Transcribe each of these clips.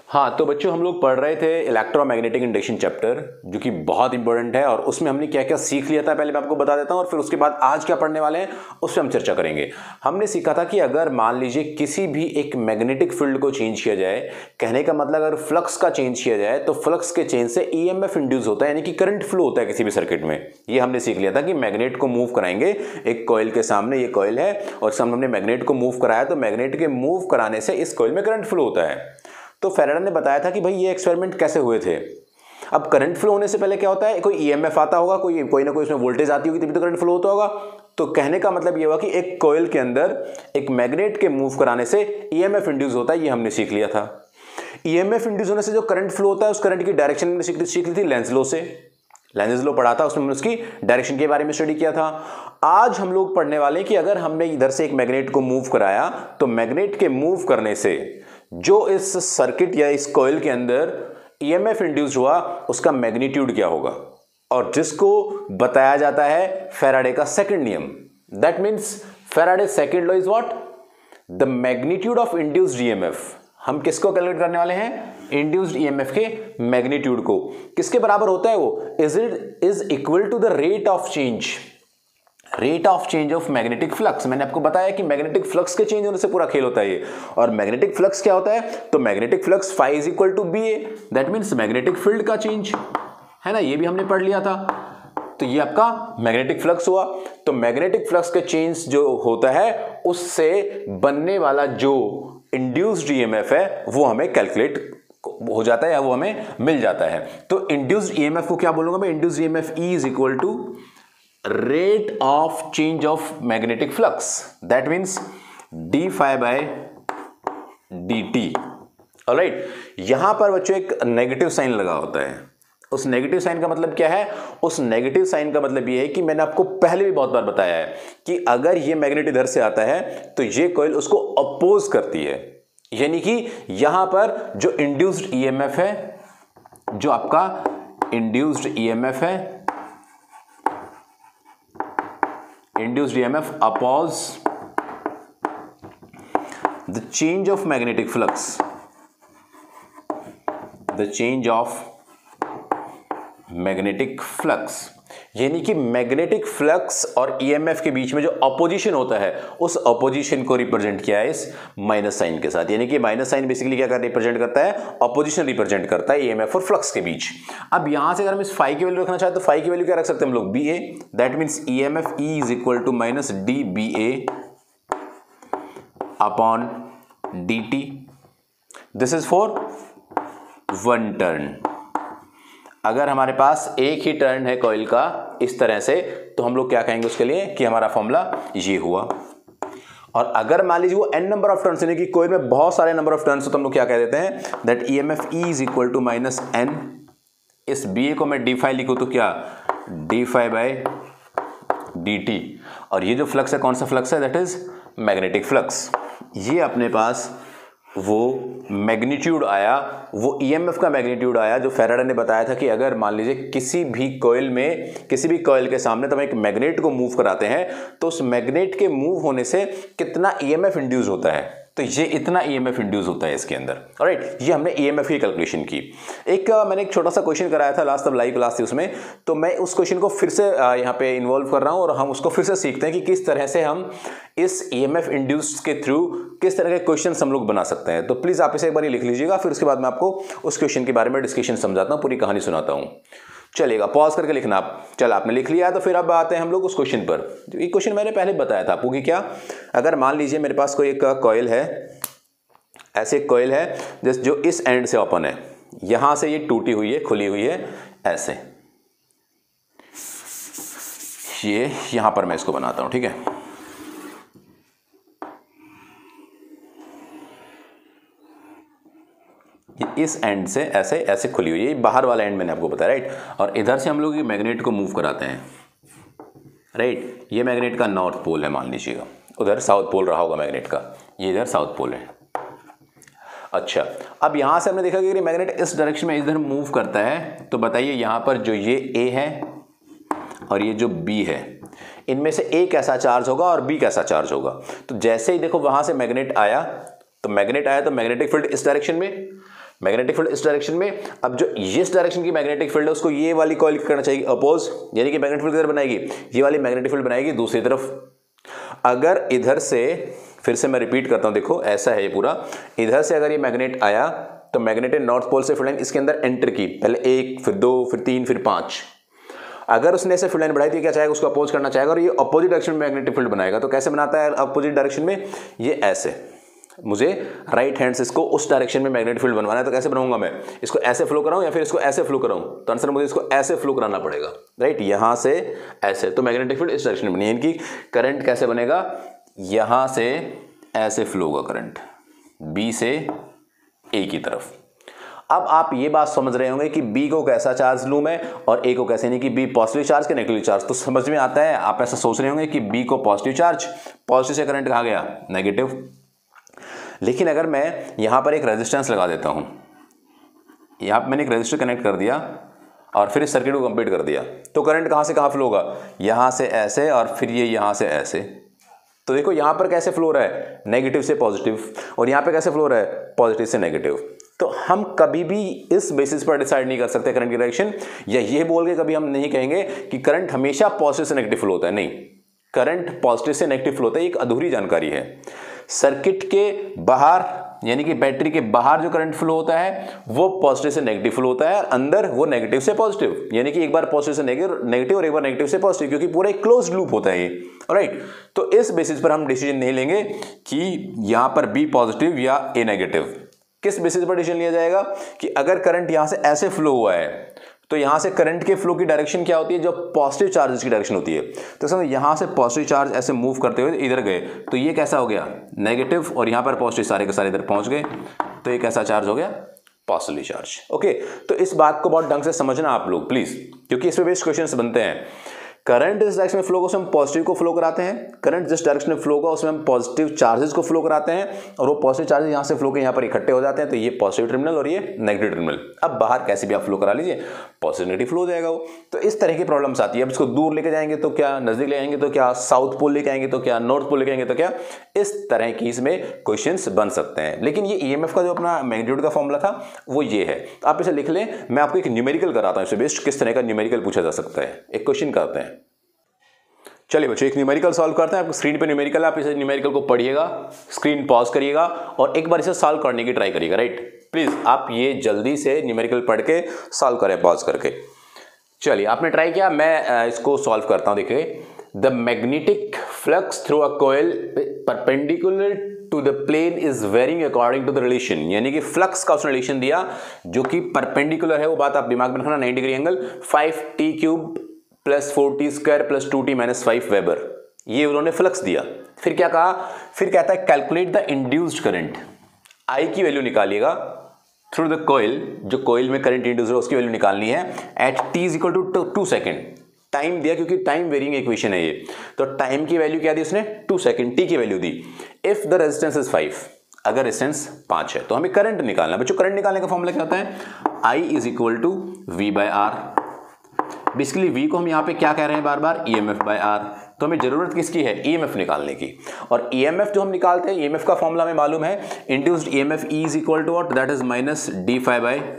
हाँ तो बच्चों हम लोग पढ़ रहे थे इलेक्ट्रोमैग्नेटिक इंडक्शन चैप्टर, जो कि बहुत इंपॉर्टेंट है और उसमें हमने क्या क्या सीख लिया था पहले मैं आपको बता देता हूँ और फिर उसके बाद आज क्या पढ़ने वाले हैं उस पर हम चर्चा करेंगे। हमने सीखा था कि अगर मान लीजिए किसी भी एक मैग्नेटिक फील्ड को चेंज किया जाए, कहने का मतलब अगर फ्लक्स का चेंज किया जाए तो फ्लक्स के चेंज से ईएमएफ इंड्यूस होता है, यानी कि करंट फ्लो होता है किसी भी सर्किट में। ये हमने सीख लिया था कि मैग्नेट को मूव कराएंगे, एक कॉइल के सामने ये कॉइल है और सामने हमने मैग्नेट को मूव कराया तो मैग्नेट के मूव कराने से इस कॉइल में करंट फ्लो होता है। तो फैराडे ने बताया था कि भाई ये एक्सपेरिमेंट कैसे हुए थे। अब करंट फ्लो होने से पहले क्या होता है, कोई ईएमएफ आता होगा, कोई ना कोई उसमें वोल्टेज आती होगी तभी तो करंट फ्लो होता होगा। तो कहने का मतलब ये हुआ कि एक कॉइल के अंदर एक मैग्नेट के मूव कराने से ईएमएफ इंड्यूस होता है, ये हमने सीख लिया था। ईएमएफ इंड्यूस होने से जो करंट फ्लो होता है उस करंट की डायरेक्शन में सीख ली थी लेंज लॉ से। लेंज लॉ पढ़ा था, उसमें हमने उसकी डायरेक्शन के बारे में स्टडी किया था। आज हम लोग पढ़ने वाले हैं कि अगर हमने इधर से एक मैग्नेट को मूव कराया तो मैग्नेट के मूव करने से जो इस सर्किट या इस कॉइल के अंदर ईएमएफ इंड्यूस हुआ उसका मैग्नीट्यूड क्या होगा, और जिसको बताया जाता है फैराडे का सेकंड नियम। That means Faraday second law is what, the magnitude of induced EMF. हम किसको कैलकुलेट करने वाले हैं, इंड्यूस्ड ईएमएफ के मैग्नीट्यूड को। किसके बराबर होता है वो, is equal to the rate of change of magnetic flux. मैंने आपको बताया कि मैग्नेटिक फ्लक्स के चेंज होने से पूरा खेल होता है ये। और मैग्नेटिक फ्लक्स क्या होता है, तो magnetic flux phi is equal to B A, that means magnetic field का चेंज है ना, ये भी हमने पढ़ लिया था। तो ये आपका मैग्नेटिक फ्लक्स हुआ। तो मैग्नेटिक फ्लक्स के चेंज जो होता है उससे बनने वाला जो इंड्यूस्ड ईएमएफ है वो हमें कैलकुलेट हो जाता है या वो हमें मिल जाता है। तो इंड्यूस्ड ईएमएफ को क्या बोलूंगा मैं, induced EMF E is equal to rate of change of magnetic flux, that means d phi by dt। Alright, यहां पर बच्चों एक नेगेटिव साइन लगा होता है। उस नेगेटिव साइन का मतलब क्या है, उस नेगेटिव साइन का मतलब ये है कि मैंने आपको पहले भी बहुत बार बताया है कि अगर ये मैग्नेट इधर से आता है तो ये कॉइल उसको अपोज करती है, यानी कि यहां पर जो इंड्यूस्ड ईएमएफ है, जो आपका इंड्यूस्ड ईएमएफ है, induced EMF oppose the change of magnetic flux, the change of magnetic flux, यानी कि मैग्नेटिक फ्लक्स और ईएमएफ के बीच में जो अपोजिशन होता है उस अपोजिशन को रिप्रेजेंट किया है इस माइनस साइन के साथ। यानी कि माइनस साइन बेसिकली क्या रिप्रेजेंट करता है, अपोजिशन रिप्रेजेंट करता है ईएमएफ और फ्लक्स के बीच। अब यहां से अगर हम इस फाई की वैल्यू रखना चाहे तो फाई की वैल्यू क्या रख सकते हैं हम लोग, B A, that means EMF E is equal to minus d B A upon d t. This is for one turn. अगर हमारे पास एक ही टर्न है कॉइल का इस तरह से तो हम लोग क्या कहेंगे उसके लिए कि हमारा फॉर्मूला ये हुआ। और अगर मान लीजिए वो n नंबर ऑफ टर्न्स, यानी कि कॉइल में बहुत सारे नंबर ऑफ टर्न्स हो तो हम लोग क्या कह देते हैं, that EMF E is equal to minus n। इस बी ए को मैं डी फाई लिखूं तो क्या, d phi by d t. और ये जो फ्लक्स है कौन सा फ्लक्स है, दैट इज मैग्नेटिक फ्लक्स। ये अपने पास वो मैग्नीट्यूड आया, वो ईएमएफ का मैग्नीट्यूड आया जो फैराडे ने बताया था कि अगर मान लीजिए किसी भी कॉइल के सामने तो हम एक मैग्नेट को मूव कराते हैं तो उस मैग्नेट के मूव होने से कितना ईएमएफ इंड्यूस होता है, तो ये इतना ईएमएफ इंड्यूस होता है इसके अंदर। ऑलराइट, ये हमने ईएमएफ की कैलकुलेशन की। मैंने एक छोटा सा क्वेश्चन कराया था लास्ट, तब लाइव क्लास थी उसमें, तो मैं उस क्वेश्चन को फिर से यहाँ पे इन्वॉल्व कर रहा हूँ और हम उसको फिर से सीखते हैं कि किस तरह से हम इस ईएमएफ इंड्यूस के थ्रू किस तरह के क्वेश्चन हम लोग बना सकते हैं। तो प्लीज आप इसे एक बार लिख लीजिएगा, फिर उसके बाद मैं आपको उस क्वेश्चन के बारे में डिस्कशन समझाता हूँ, पूरी कहानी सुनाता हूँ। चलेगा, पॉज करके लिखना आप। चल आपने लिख लिया तो फिर अब आते हैं हम लोग उस क्वेश्चन पर। ये क्वेश्चन मैंने पहले बताया था आपको कि क्या, अगर मान लीजिए मेरे पास कोई एक कॉइल है, ऐसे कॉइल है जो इस एंड से ओपन है, यहां से ये टूटी हुई है, खुली हुई है ऐसे, ये यहां पर मैं इसको बनाता हूं, ठीक है। इस एंड से ऐसे ऐसे खुली हुई है, बाहर वाला एंड मैंने आपको बताया, राइट। और इधर से हम लोग ये मैग्नेट को मूव कराते हैं, राइट। ये मैग्नेट का नॉर्थ पोल है मान लीजिएगा, उधर साउथ पोल रहा होगा मैग्नेट का, ये इधर साउथ पोल है। अच्छा, अब यहां से हमने देखा कि मैग्नेट इस डायरेक्शन में इधर मूव करता है, तो बताइए यहां पर जो ये ए है और ये जो बी है, इनमें से ए कैसा चार्ज होगा और बी कैसा चार्ज होगा। तो जैसे ही देखो वहां से मैग्नेट आया तो मैग्नेटिक फील्ड इस डायरेक्शन में, मैग्नेटिक फील्ड इस डायरेक्शन में। अब जो इस डायरेक्शन की मैग्नेटिक फील्ड है उसको ये वाली कॉइल करना चाहिए अपोज, यानी कि मैग्नेटिक फील्ड किधर बनाएगी, ये वाली मैग्नेटिक फील्ड बनाएगी दूसरी तरफ। अगर इधर से, फिर से मैं रिपीट करता हूं, देखो ऐसा है ये पूरा, इधर से अगर ये मैग्नेट आया तो मैग्नेट ने नॉर्थ पोल से फील्ड लाइन इसके अंदर एंटर की, पहले 1 फिर 2 फिर 3 फिर 5। अगर उसने ऐसे फील्ड लाइन बढ़ाई तो क्या चाहेगा, उसको अपोज करना चाहेगा और ये अपोजिट डायरेक्शन में मैग्नेटिक फील्ड बनाएगा। तो कैसे बनाता है अपोजिट डायरेक्शन में, ये ऐसे, मुझे राइट हैंड से इसको उस डायरेक्शन में मैग्नेटिक फील्ड बनवाना है, तो कैसे बनाऊंगा मैं, इसको ऐसे फ्लो कराऊं या फिर इसको ऐसे फ्लो कराऊं, तो आंसर मुझे इसको ऐसे फ्लो कराना पड़ेगा, राइट, यहां से ऐसे, तो मैग्नेटिक फील्ड इस डायरेक्शन में बनी, यानी कि करंट कैसे बनेगा, यहां से ऐसे फ्लो होगा करंट बी से ए की तरफ। अब आप ये बात समझ रहे होंगे कि बी को कैसा चार्ज लूं मैं और ए को कैसे, नहीं कि बी पॉजिटिव चार्ज के नेगेटिव चार्ज, तो समझ में आता है। आप ऐसा सोच रहे होंगे कि बी को पॉजिटिव चार्ज, पॉजिटिव से करंट कहाँ गया नेगेटिव। लेकिन अगर मैं यहां पर एक रेजिस्टेंस लगा देता हूं, यहां पर मैंने एक रेजिस्टर कनेक्ट कर दिया और फिर इस सर्किट को कंप्लीट कर दिया, तो करंट कहां से कहां फ्लो होगा, यहां से ऐसे और फिर ये यहां से ऐसे। तो देखो यहां पर कैसे फ्लो हो रहा है, नेगेटिव से पॉजिटिव, और यहां पे कैसे फ्लो हो रहा है, पॉजिटिव से नेगेटिव। तो हम कभी भी इस बेसिस पर डिसाइड नहीं कर सकते करंट की डायरेक्शन, या ये बोल के कभी हम नहीं कहेंगे कि करंट हमेशा पॉजिटिव से नेगेटिव फ्लो होता है, नहीं, करंट पॉजिटिव से नेगेटिव फ्लो होता है, एक अधूरी जानकारी है। सर्किट के बाहर, यानी कि बैटरी के बाहर जो करंट फ्लो होता है वो पॉजिटिव से नेगेटिव फ्लो होता है, और अंदर वो नेगेटिव से पॉजिटिव, यानी कि एक बार पॉजिटिव से नेगेटिव और एक बार नेगेटिव से पॉजिटिव, क्योंकि पूरा एक क्लोज्ड लूप होता है ये, राइट। तो इस बेसिस पर हम डिसीजन नहीं लेंगे कि यहां पर बी पॉजिटिव या ए नेगेटिव। किस बेसिस पर डिसीजन लिया जाएगा कि अगर करंट यहां से ऐसे फ्लो हुआ है तो यहां से करंट के फ्लो की डायरेक्शन क्या होती है, जो पॉजिटिव चार्जेस की डायरेक्शन होती है। तो समझो यहां से पॉजिटिव चार्ज ऐसे मूव करते हुए इधर गए, तो ये कैसा हो गया नेगेटिव, और यहां पर पॉजिटिव सारे के सारे इधर पहुंच गए, तो ये कैसा चार्ज हो गया, पॉजिटिव चार्ज। ओके, तो इस बात को बहुत ढंग से समझना आप लोग प्लीज, क्योंकि इस पे बेस्ड क्वेश्चंस बनते हैं। करंट जिस डायरेक्शन में फ्लो होगा उसमें हम पॉजिटिव को फ्लो कराते हैं, करंट जिस डायरेक्शन में फ्लो होगा उसमें हम पॉजिटिव चार्जेस को फ्लो कराते हैं, और वो पॉजिटिव चार्जेस यहां से फ्लो के यहां पर इकट्ठे हो जाते हैं, तो ये पॉजिटिव टर्मिनल और ये नेगेटिव टर्मिनल। अब बाहर कैसे भी आप फ्लो करा लीजिए, पॉजिटिव नेगेटिव फ्लो हो जाएगा वो। तो इस तरह की प्रॉब्लम्स आती है। अब इसको दूर लेके जाएंगे तो क्या, नजदीक ले आएंगे तो क्या, साउथ पोल लेके आएंगे तो क्या, नॉर्थ पोल लेके आएंगे तो क्या, इस तरह की इसमें क्वेश्चंस बन सकते हैं। लेकिन ये ईएमएफ का जो अपना मैग्नीट्यूड का फॉर्मूला था वो ये है, आप इसे लिख लें। मैं आपको एक न्यूमेरिकल कराता हूं, इससे बेस्ड किस तरह का न्यूमेरिकल पूछा जा सकता है। एक क्वेश्चन करते हैं, चलिए बच्चों एक न्यूमेरिकल सॉल्व करते हैं। आपको स्क्रीन पे न्यूमेरिकल, आप इसे न्यूमेरिकल को पढ़िएगा, स्क्रीन पॉज करिएगा और एक बार इसे सॉल्व करने की ट्राई करिएगा, राइट। प्लीज आप ये जल्दी से न्यूमेरिकल पढ़ के सॉल्व करें पॉज करके। चलिए आपने ट्राई किया, मैं इसको सॉल्व करता हूं। देखिए, the magnetic flux through a coil perpendicular to the plane is varying according to the relation, यानी कि फ्लक्स का उसने रिलेशन दिया जो कि परपेंडिकुलर है, वो बात आप दिमाग में रखना, 90 degree angle, 5t³ plus 4t² plus 2t minus 5 weber, ये उन्होंने फ्लक्स दिया। फिर क्या कहा, फिर कहता है calculate the induced current, I की वैल्यू निकालिएगा थ्रू द कॉइल, जो कॉइल में करंट इंड्यूस है उसकी वैल्यू निकालनी है at t is equal to 2 second. Time दिया क्योंकि टाइम वेरिंग इक्वेशन है ये, तो टाइम की वैल्यू क्या दी उसने, 2 सेकेंड, t की value the. If the resistance is 5, अगर रेजिस्टेंस 5 है तो हमें करंट निकालना है। बच्चों करंट निकालने का फॉर्मूला क्या होता है, I is equal to V/R। Basically V को हम यहाँ पे क्या कह रहे हैं बार बार, EMF/R। तो हमें जरूरत किसकी है, EMF निकालने की। और EMF जो हम निकालते हैं, EMF का फॉर्मूला हमें मालूम है, induced EMF E is equal to what, that is minus d∅/dt।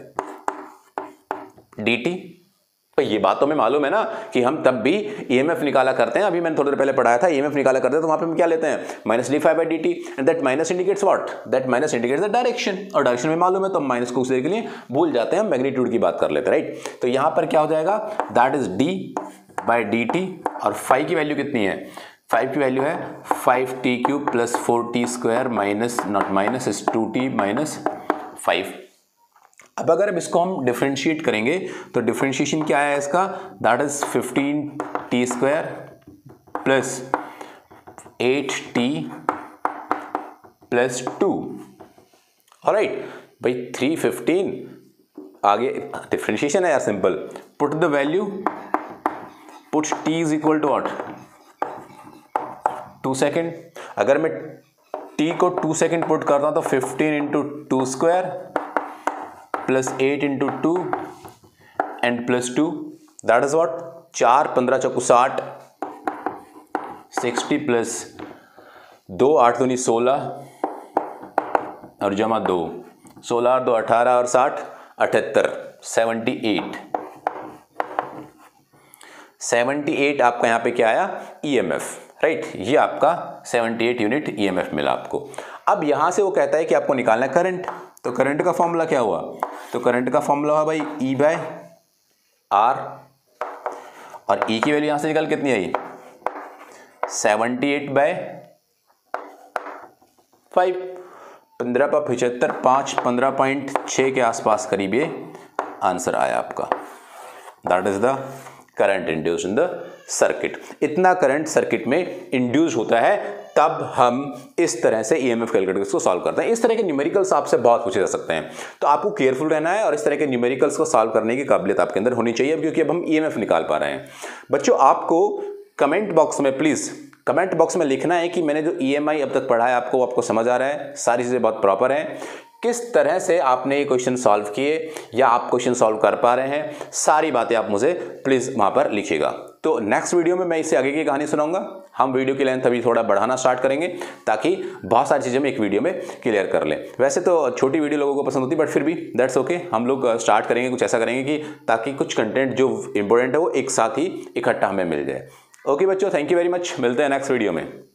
तो ये बात तो हमें मालूम है ना कि हम तब भी EMF निकाला करते हैं। अभी मैंने थोड़ी देर पहले पढ़ाया था, EMF निकाला करते हैं तो वहां पे हम क्या लेते हैं, minus d∅/dt, and that minus indicates what, that minus indicates the direction, और डायरेक्शन में मालूम है तो हम माइनस को उस देर के लिए भूल जाते हैं, हम मैग्नीट्यूड की बात कर लेते हैं, राइट। तो यहां पर क्या हो जाएगा, दैट इज d/dt, और फाई की वैल्यू कितनी है, 5 की वैल्यू है 5t³ plus 4t² minus not minus is 2t minus 5। अब अगर इसको हम डिफरेंशिएट करेंगे तो डिफरेंशिएशन क्या है इसका, that is 15t² plus 8t plus 2। Alright भाई, 315 आगे डिफरेंशिएशन है यार, simple. Put the value, put t is equal to what, 2 second. अगर मैं t को 2 सेकेंड पुट करता हूं तो 15 into 2² plus 8 into 2 and plus 2, that is what, 4 15 choco 60, 60 plus 2 8 दूनी 16 और जमा 2, 16 और 2 18 और 60 78 78 आपका यहाँ पे क्या आया ईएमएफ राइट। ये आपका 78 यूनिट ईएमएफ मिला आपको। अब यहाँ से वो कहता है कि आपको निकालना है करंट। तो करंट का फॉर्मूला क्या हुआ? तो करंट का फॉर्मूला हुआ भाई E बाय R और E की वैल्यू यहाँ से निकल कितनी आई 78 बाय 5 15/75 5 15.6 के आसपास करीब ये आंसर आया आपका। That is the current induced in the circuit. इतना करंट सर्किट में इंड्यूस होता है तब हम इस तरह से ईएमएफ कैलकुलेटर्स को सॉल्व करते हैं। इस तरह के न्यूमेरिकल्स आपसे बहुत पूछे जा सकते हैं, तो आपको केयरफुल रहना है और इस तरह के न्यूमेरिकल्स को सॉल्व करने की काबिलियत आपके अंदर होनी चाहिए, क्योंकि अब हम ईएमएफ निकाल पा रहे हैं। बच्चों आपको कमेंट बॉक्स में प्लीज कमेंट बॉक्स में लिखना है कि मैंने जो ईएमआई अब तक पढ़ा है आपको समझ आ रहा है, सारी चीजें बहुत प्रॉपर हैं, किस तरह से आपने ये क्वेश्चन सॉल्व किए या आप क्वेश्चन सॉल्व कर पा रहे हैं, सारी बातें आप मुझे प्लीज वहां पर लिखिएगा। तो नेक्स्ट वीडियो में मैं इससे आगे की कहानी सुनाऊंगा। हम वीडियो की लेंथ अभी थोड़ा बढ़ाना स्टार्ट करेंगे ताकि बहुत सारी चीजें हम एक वीडियो में क्लियर कर लें। वैसे तो छोटी वीडियो लोगों को पसंद होती है, बट फिर भी दैट्स ओके। हम लोग स्टार्ट करेंगे कुछ ऐसा करेंगे कि ताकि कुछ कंटेंट जो इंपॉर्टेंट है वो एक साथ ही इकट्ठा हमें मिल जाए। ओके बच्चों, थैंक यू वेरी मच। मिलते हैं नेक्स्ट वीडियो में।